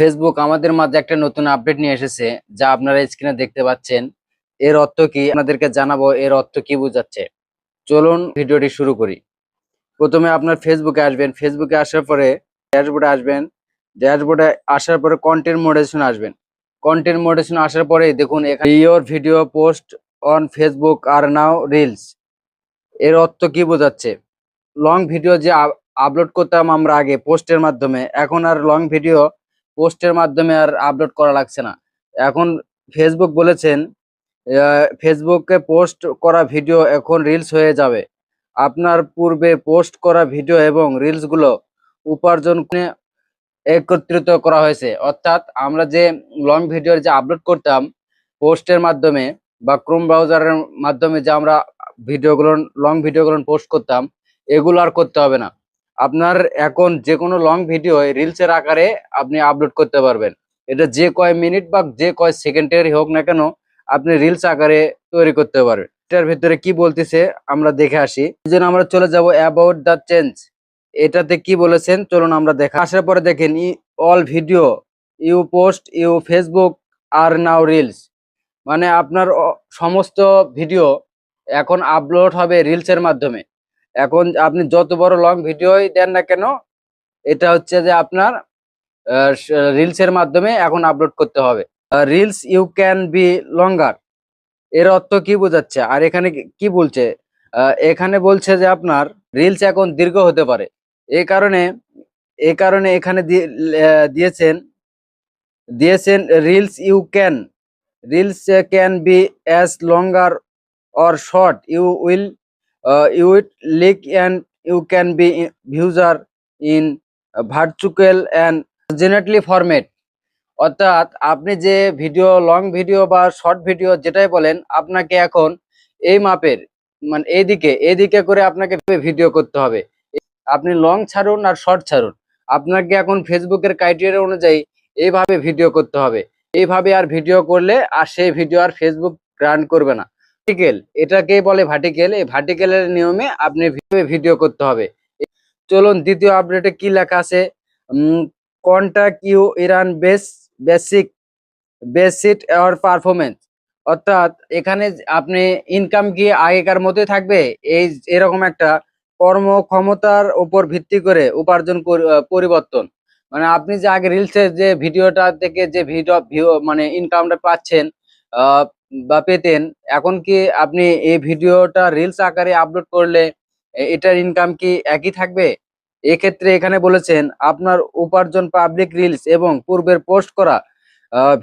Facebook আমাদের মাঝে একটা নতুন আপডেট নিয়ে এসেছে, যা আপনারা স্ক্রিনে দেখতে পাচ্ছেন। এর অর্থ কি আপনাদেরকে জানাবো, এর অর্থ কি বোঝাচ্ছে। চলুন ভিডিওটি শুরু করি। প্রথমে আপনার ফেসবুকে আসবেন, ফেসবুকে আসার পরে ড্যাশবোর্ডে আসবেন, ড্যাশবোর্ডে আসার পরে কন্টেন্ট মডারেশন আসবেন। কন্টেন্ট মডারেশন আসার পরে দেখুন এখানে your video post on Facebook are now reels. এর অর্থ কি বোঝাচ্ছে? লং ভিডিও যে আপলোড করতাম আমরা আগে পোস্টের মাধ্যমে, এখন আর লং ভিডিও পোস্টের মাধ্যমে আর আপলোড করা লাগছে না। এখন ফেসবুক বলেছেন ফেসবুকে পোস্ট করা ভিডিও এখন রিলস হয়ে যাবে। আপনার পূর্বে পোস্ট করা ভিডিও এবং রিলস গুলো উপার্জন একত্রিত করা হয়েছে। অর্থাৎ আমরা যে লং ভিডিও যে আপলোড করতাম পোস্টের মাধ্যমে বা ক্রোম ব্রাউজারের মাধ্যমে, যে আমরা ভিডিওগুলো লং ভিডিওগুলো পোস্ট করতাম, এগুলো আর করতে হবে না। আপনার এখন যে কোনো লং ভিডিও রিলসের আকারে আপনি আপলোড করতে পারবেন। এটা যে কয় মিনিট বা যে কয় সেকেন্ডেরই হোক না কেন, আপনি রিলস আকারে তৈরি করতে পারবেন। এটার ভিতরে কি বলতেছে আমরা দেখে আসি। এই জন্য আমরা চলে যাব অ্যাবাউট দ্য চেঞ্জ। এটাতে কি বলেছেন চলুন আমরা দেখা। আসার পরে দেখেন all video you post you Facebook are now reels. মানে আপনার সমস্ত ভিডিও এখন আপলোড হবে রিলসের মাধ্যমে। এখন আপনি যত বড় লং ভিডিওই দেন না কেন, এটা হচ্ছে যে আপনার রিলসের মাধ্যমে এখন আপলোড করতে হবে। Reels you can be longer. এর অর্থ কি বোঝাচ্ছে? আর এখানে কি বলছে? এখানে বলছে যে আপনার রিলস এখন দীর্ঘ হতে পারে। এই কারণে এখানে দিয়েছেন reels can be as longer or short. You will leak and you can be user in virtual and generally format. অর্থাৎ আপনি যে ভিডিও লং ভিডিও বা শর্ট ভিডিও যেটাই বলেন, আপনাকে এখন এই মাপের মানে এইদিকে করে আপনাকে ভিডিও করতে হবে। আপনি লং ছাড়ুন আর শর্ট ছাড়ুন, আপনাকে এখন ফেসবুকের ক্রাইটেরিয়া অনুযায়ী এইভাবে ভিডিও করতে হবে। এইভাবে আর ভিডিও করলে আর সেই ভিডিও আর ফেসবুক রান করবে না। ভার্টিক্যাল, এটাকে বলে ভার্টিক্যাল। এই ভার্টিক্যালের নিয়মে আপনি ভিডিও করতে হবে। চলুন দ্বিতীয় আপডেটে কি লেখা আছে। Contact you Iran basic or performance. অর্থাৎ এখানে আপনি ইনকাম কি আগেকার মতোই থাকবে, এরকম একটা কর্মক্ষমতার উপর ভিত্তি করে উপার্জন পরিবর্তন। মানে আপনি যে আগে রিলসের যে ভিডিওটা থেকে যে ভিউ মানে ইনকামটা পাচ্ছেন বা পেতেন, এখন কি আপনি এই ভিডিওটা রিলস আকারে আপলোড করলে এটার ইনকাম কি একই থাকবে? এক্ষেত্রে এখানে বলেছেন আপনার উপার্জন পাবলিক রিলস এবং পূর্বের পোস্ট করা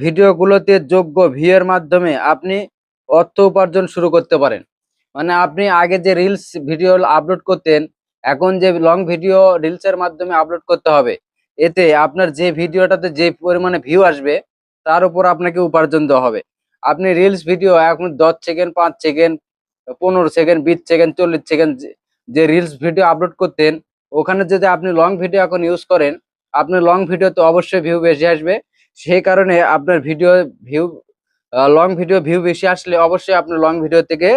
ভিডিওগুলোতে যোগ্য ভিউয়ের মাধ্যমে আপনি অর্থ উপার্জন শুরু করতে পারেন। মানে আপনি আগে যে রিলস ভিডিও আপলোড করতেন, এখন যে লং ভিডিও রিলসের মাধ্যমে আপলোড করতে হবে। এতে আপনার যে ভিডিওটাতে যে পরিমাণে ভিউ আসবে তার উপর আপনাকে উপার্জন দেওয়া হবে। আপনি রিলস ভিডিও এখন 10 second, 5 second, 15 second, 20 second, 40 second যে রিলস ভিডিও আপলোড করতেন, ওখানে যদি আপনি লং ভিডিও এখন ইউজ করেন, আপনার লং ভিডিওতে অবশ্যই ভিউ বেশি আসবে। সেই কারণে আপনার লং ভিডিও ভিউ বেশি আসলে অবশ্যই আপনার লং ভিডিও থেকে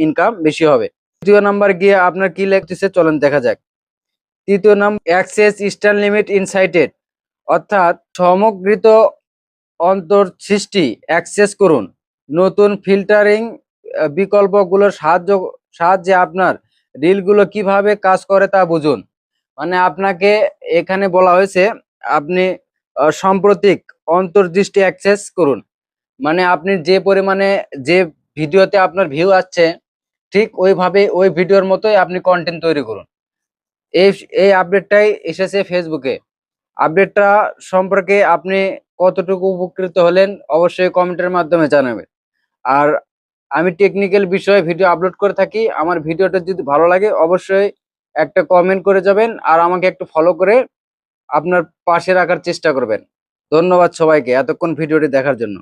ইনকাম বেশি হবে। তৃতীয় নাম্বার গিয়ে আপনার কি লিখতেছে চলেন দেখা যাক। তৃতীয় নাম্বার অ্যাক্সেস ইস্টার্ন লিমিট ইনসাইটেড। অর্থাৎ সমগ্রিত অন্তর্সৃষ্টি অ্যাক্সেস করুন। নতুন ফিল্টারিং বিকল্পগুলোর সাহায্যে আপনার রিলগুলো কিভাবে কাজ করে তা বুঝুন। মানে আপনাকে এখানে বলা হয়েছে আপনি সাম্প্রতিক অন্তর্দৃষ্টি অ্যাক্সেস করুন। মানে আপনি যে পরিমাণে যে ভিডিওতে আপনার ভিউ আসছে, ঠিক ওইভাবে ওই ভিডিওর মতোই আপনি কন্টেন্ট তৈরি করুন। এই আপডেটটাই এসেছে ফেসবুকে। আপডেটটা সম্পর্কে আপনি কতটুকু উপকৃত হলেন অবশ্যই কমেন্টের মাধ্যমে জানাবেন। আর আমি টেকনিক্যাল বিষয়ে ভিডিও আপলোড করে থাকি। আমার ভিডিওটা যদি ভালো লাগে অবশ্যই একটা কমেন্ট করে যাবেন, আর আমাকে একটু ফলো করে আপনার পাশে রাখার চেষ্টা করবেন। ধন্যবাদ সবাইকে এতক্ষণ ভিডিওটি দেখার জন্য।